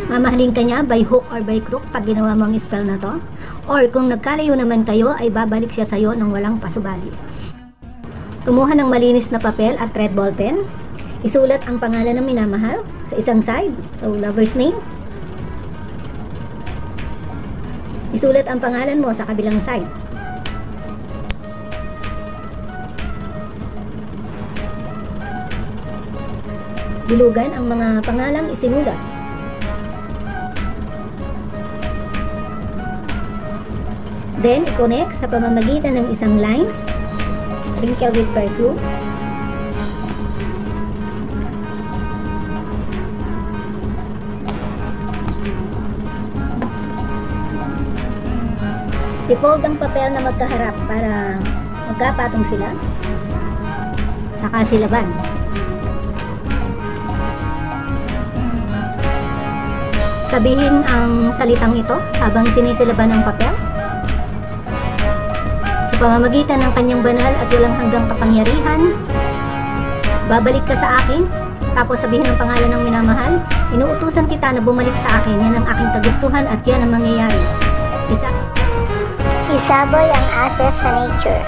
Mamahalin ka niya by hook or by crook pag ginawa mo ang spell na to. Or kung nagkalayo naman kayo, ay babalik siya sa'yo ng walang pasubali. Kumuha ng malinis na papel at red ball pen. Isulat ang pangalan ng minamahal sa isang side, so lover's name. Isulat ang pangalan mo sa kabilang side. Bilugan ang mga pangalang isinulat. Then, i-connect sa pamamagitan ng isang line. Sprinkle with perfume. I-fold ang papel na magkaharap para magkapatong sila. Saka silaban. Sabihin ang salitang ito habang sinisilaban ang papel. Sa pamamagitan ng kanyang banal at walang hanggang kapangyarihan, babalik ka sa akin, tapos sabihin ang pangalan ng minamahal. Inuutusan kita na bumalik sa akin. Yan ang aking kagustuhan at yan ang mangyayari. Isaboy ang asset sa nature.